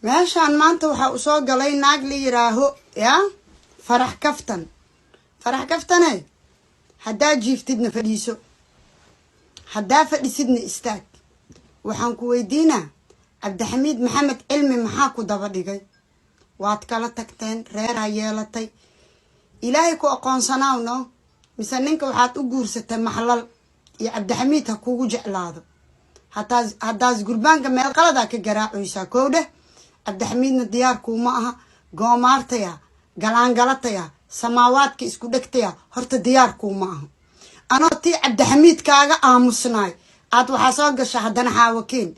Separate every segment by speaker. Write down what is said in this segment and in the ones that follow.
Speaker 1: meeshaan maanta waxa uu soo galay naag la yiraaho ya farax kaftane haddaa jiiftidna fadhiiso haddaa fadhisidna istaag waxaan ku weydiinaa cabdixamiid maxamed cilmi maxaa ku daba dhigay waad kala tagteen reeraa yeelatay ilaahay ku aqoonsanaaw mise ninka waxaad u guursatay maxlal iyo cabdixamiid ha kugu jeclaado haddaas gurbaanka meel qaladaa ka garaacaysaa koodhe cabdixamiidna diyaarkuuma aha goomaartaya galaangalataya samaawaadka isku dhegtaya horta diyaarkuuma aha anoo tii cabdixamiid kaaga aamusnaay aad waxaa soo gasha haddana xaawakeen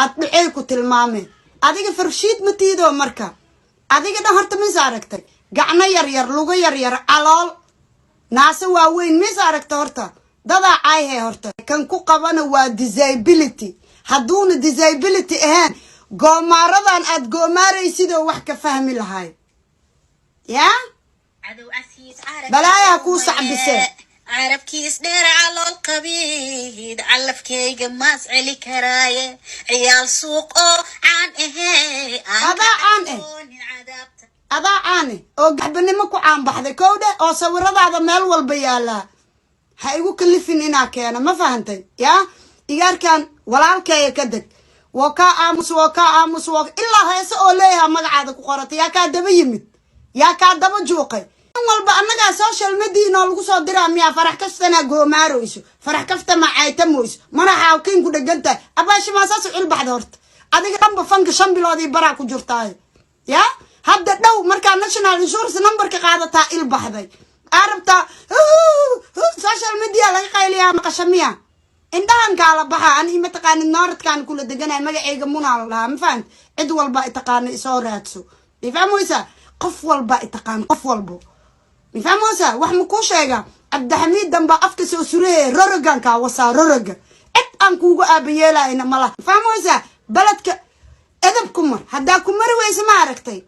Speaker 1: aad dhucey ku tilmaameen adiga farshiid ma tiidoo marka adiga dhan horta mis aragtay gacno yaryar lugo yaryar calool naase waaweyn mis aragta horta dadaa caayhe horta kan ku qabana waa disability hadduuna disability ahaan goomaaradan aad goomaaraysidoo wax ka fahmi lahay yaa balaayaa kuu sacbisee
Speaker 2: عربكيس دير على القبيد علف كيغ ماس علي كرايه عيال سوق عن
Speaker 1: هذا عاني او قحبنimo ku caan baxday kowda oo sawiradaada meel walba yaala ha igu kalifin ina keena ma fahantay yaa igarkan walaalkay ka dag waka aamus ilaa heesa oo leeyahay magacaada ku qoratay yaa ka daba yimid yaa ka daba juuqay walba anaga social media inoo lagu soo diraa miya farax kastana goomaarayso farax kafta ma aytamoys mana xaawkin ku dhaganta abaashi ma saas u baxda horta adiga dhanba fanka 5 biloodii baraa ku jirtaa yaa hadda dhow marka national insurance number ka qaadataa il baxday arabta social media laga qayliyaa maqashamiya indhahan kala baxa ani ma taqaan nooradkan kula deganay magacayga munaal laha ma fahant cid walba taqaan isoo raadso ifaamoysa qof walba taqaan qof walba ifaamoysa wax ma ku sheega cabdixamiid damba afka soo suree rorogan ka wasa roroga cid aan kuugu aabayeelayna mala ifaamoysa baladka edab kumar hadda kumar weysa ma aragtay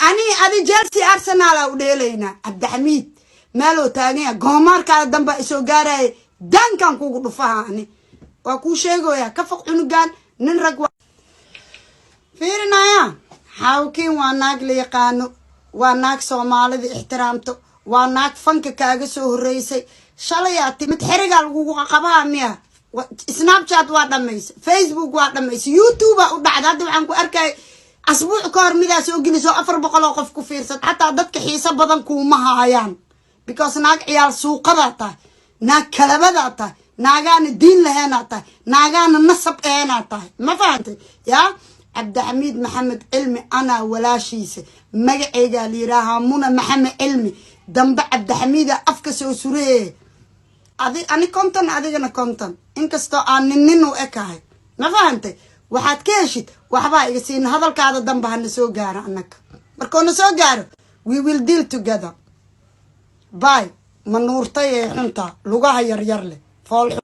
Speaker 1: ani adi Chelsea Arsenal u dheelayna cabdixamiid meelo taagaya goomarka damba isoo gaaray dankan kuugu dhufaani waa ku sheegoya ka faq cunugan nin rag fiirinaya xaawkiin waa naag la yaqaano waa naag Soomaalida ixtiraamto waa naag fanka kaaga soo horeysay shalayaati mid xiriga lagu qabaa miya Snapchat waa dhameysay Facebook waa dhameysay YouTube u dhacday hadda waxaan ku arkay asbuuc ka hor midaas oo geliso 400 oo qof ku fiirsan hatta dadka xiisa badan kuma hayaan because naag ciyaal suuqada tahay naag kalabada tahay naagaan diin lahayn tahay naagaan nasab een tahay ma fahantay yaa cabdixamiid maxamed cilmi ana walaashiisa magacayga liiraha muna maxamed cilmi damba cabdixamiid afka soo suree ani konton adigana konton inkastoo aan nin u ekahay ma fahantay waxaad ka heshid waxba iga siin hadalkaada damba hana soo gaaro anaka markoo na soo gaaro we will deal together bye manuurtay xunta lugaha yar leh fool